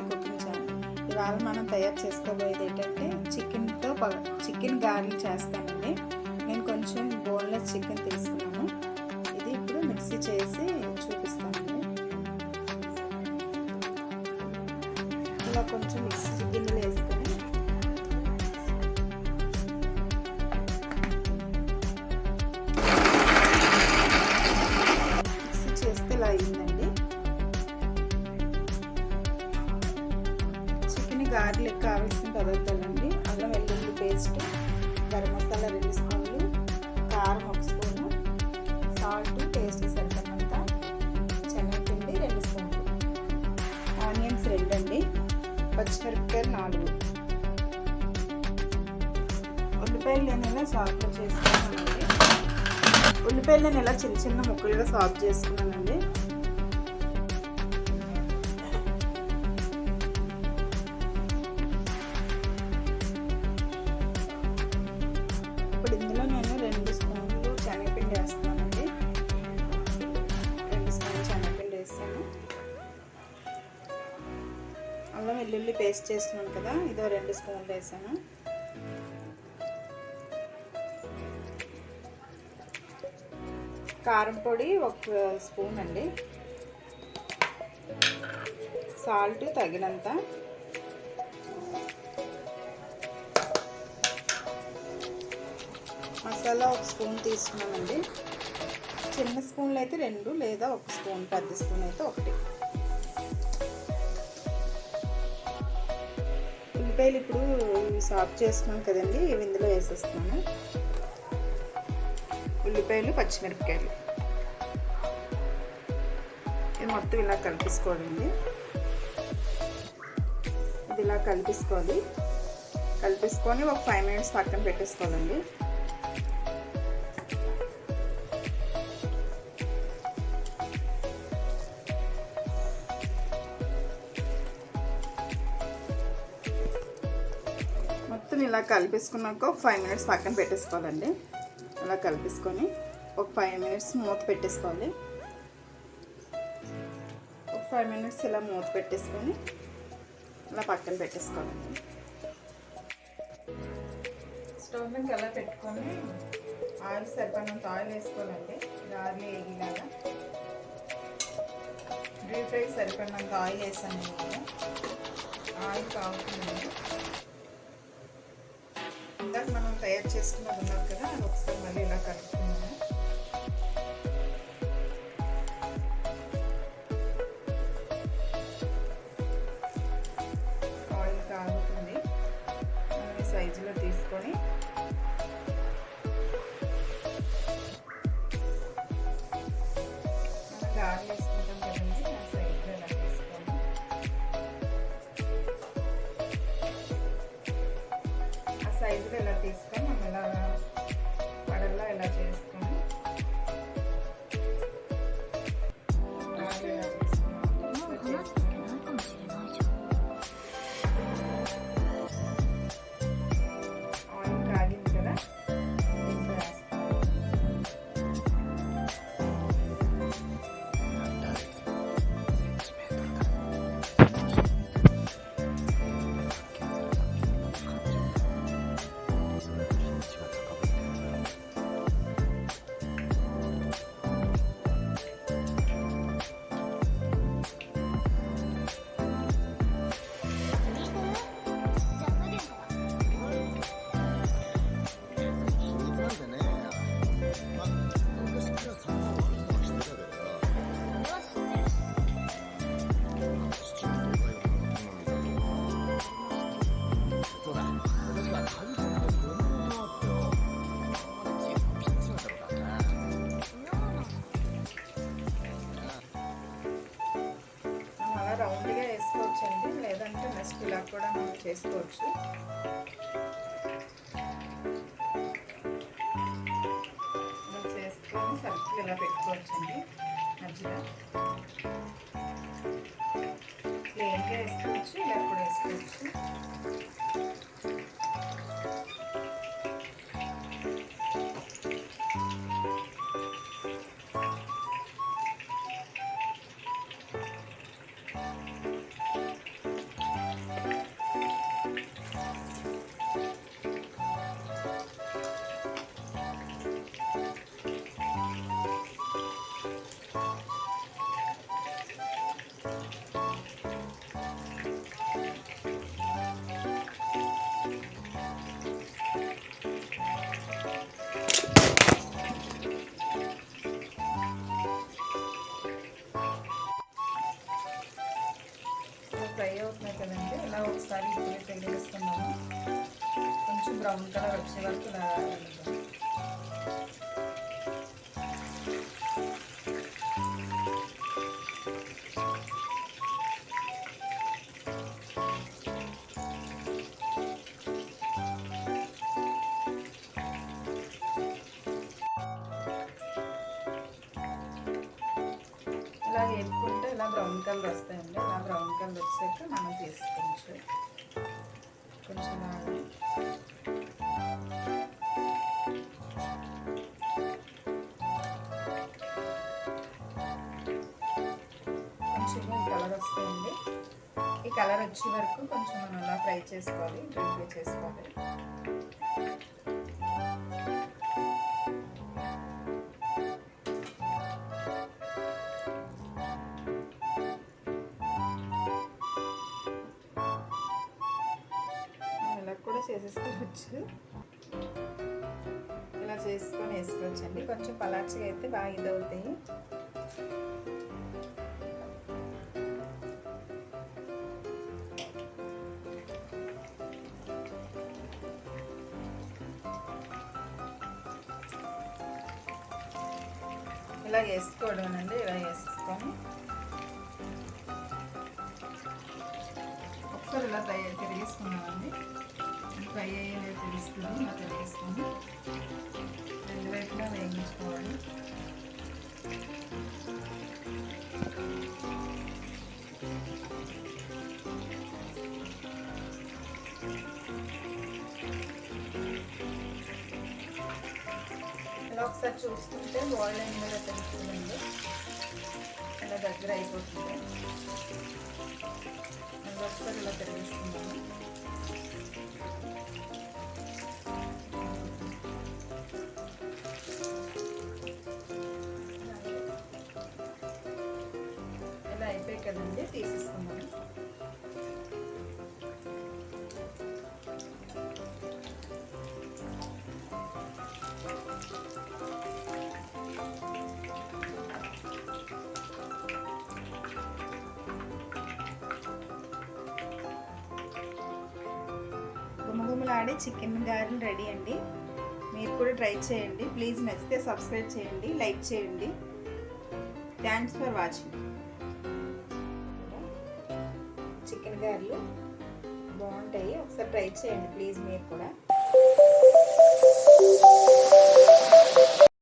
Cooking channel. ఇవాళ మనం తయారు చేసుకోబోయేది ఏంటంటే చికెన్ గారెలు చేస్తానండి. నేను కొంచెం బోన్లెస్ చికెన్ తీసుకున్నాను. ఇది ఇప్పుడు మిక్సీ చేసి చూపిస్తానండి. ఇలా కొంచెం మిక్సీ గిన్నెలు వేసుకొని మిక్సీ చేస్తే ఇలా అయిందండి. చికెన్ గారెలకు కావాల్సిన పదార్థాలండి: అల్లం వెల్లుల్లి పేస్ట్, గరం మసాలా 2 స్పూన్లు, కారం 1 స్పూను, సాల్ట్ టేస్ట్ సరిపడినంత, శనగపిండి 2 స్పూన్లు, ఆనియన్స్ 2 అండి, పచ్చిమిరపకాయలు 4, ఉల్లిపాయలు నేను ఇలా సాఫ్ట్గా చేసుకున్నానండి. ఉల్లిపాయలు నేను ఇలా చిన్న చిన్న ముక్కలుగా సాఫ్ట్ చేసుకున్నానండి. ఇప్పుడు ఇందులో నేను 2 స్పూన్లు శనగపిండి వేస్తున్నానండి. 2 స్పూన్లు శనగపిండి వేస్తాను. అల్లం వెల్లుల్లి పేస్ట్ చేస్తున్నాను కదా, ఇదో 2 స్పూన్లు వేసాను. కారం పొడి 1 స్పూన్ అండి, సాల్ట్ తగినంత, మసాలా 1 స్పూన్ తీసుకున్నానండి. చిన్న స్పూన్లు అయితే 2 లేదా 1 స్పూన్, పెద్ద స్పూన్ అయితే 1. ఉల్లిపాయలు ఇప్పుడు సాఫ్ట్ చేసుకున్నాను కదండి, ఇవి ఇందులో వేసేస్తున్నాను. ఉల్లిపాయలు, పచ్చిమిరపకాయలు ఇది మొత్తం ఇలా కలిపేసుకోవాలండి. ఇది ఇలా కలిపేసుకొని ఒక 5 మినిట్స్ పక్కన పెట్టేసుకోవాలండి. మొత్తం ఇలా కలిపేసుకున్నాక ఒక 5 మినిట్స్ పక్కన పెట్టేసుకోవాలండి. అలా కలిపేసుకొని ఒక 5 మినిట్స్ మూత పెట్టేసుకోవాలి. ఒక 5 మినిట్స్ ఇలా మూత పెట్టేసుకొని ఇలా పక్కన పెట్టేసుకోవాలండి. స్టవ్ మీద అలా పెట్టుకొని ఆయిల్ సరిపడినంత ఆయిల్ వేసుకోవాలండి. గారెలు వేగిలాగా డీప్ ఫ్రై సరిపడినంత ఆయిల్ వేసాను. నేను ఆయిల్ కావుతుందండి. ఇందాక మనం తయారు చేసుకున్నది ఉన్నారు కదా, అది ఒకసారి మళ్ళీ ఇలా కలుపుకున్నాము. ఆయిల్ కాగుతుంది. మనం ఈ సైజులో తీసుకొని మనం గారెలు వేసుకుంటాం కదండి, ఆ సైజులో ఇలా తీసుకొని సైజులో ఇలా తీసుకొని మనం ఇలా వడల్లో ఇలా చేసుకొని ఆయిల్ కాగింది కదా, దీంట్లో వేస్తాం. రౌండ్గా వేసుకోవచ్చండి, లేదంటే నెక్స్ట్ ఇలా కూడా మనం చేసుకోవచ్చు. ఇలా చేసుకొని సర్కిల్ ఇలా పెట్టుకోవచ్చండి. మధ్యలో ప్లెయిన్గా వేసుకోవచ్చు, ఇలా కూడా వేసుకోవచ్చు. వస్తున్నాయి కదండి, ఇలా ఒకసారి ఇప్పుడు తెలియజేస్తున్నాము. కొంచెం బ్రౌన్ కలర్ వచ్చే వరకు ఇలా వెళ్దాం. ఇలా వేపుకుంటే ఇలా బ్రౌన్ కలర్ వస్తాయండి. ఇలా బ్రౌన్ కలర్ వచ్చాక మనం తీసుకోవచ్చు. కొంచెం కొంచెం ఈ కలర్ వస్తాయండి. ఈ కలర్ వచ్చే వరకు కొంచెం మనం అలా ఫ్రై చేసుకోవాలి, ఫ్రై చేసుకోవాలి. చేసేసుకోవచ్చు, ఇలా చేసుకొని వేసుకోవచ్చు అండి. కొంచెం పలాచిగా అయితే బాగా ఇదవుతాయి. ఇలా వేసుకోవడం అండి. ఇలా వేసుకొని ఒకసారి ఇలా తిరిగేసుకున్నామండి. ఫ్రై అయ్యేది తెలుస్తుంది. ఇలా తిరిగేసుకొని రెండు వైపులా వేయించుకోవాలి. ఇలా ఒకసారి చూస్తుంటే బాయిల్ అయిన మీద తెలుస్తుందండి. ఇలా దగ్గర అయిపోతుంది. మళ్ళీ ఒకసారి ఇలా తిరిగేసుకుందాము. ఇలా అయిపోయి కదండి, తీసేసుకున్నాము. గుమగుమలాడే చికెన్ గారెలు రెడీ అండి. మీరు కూడా ట్రై చేయండి. ప్లీజ్ నచ్చితే సబ్స్క్రైబ్ చేయండి, లైక్ చేయండి. Thanks for watching. చికెన్ గారెలు బాగుంటాయి, ఒకసారి ట్రై చేయండి ప్లీజ్ మీరు కూడా.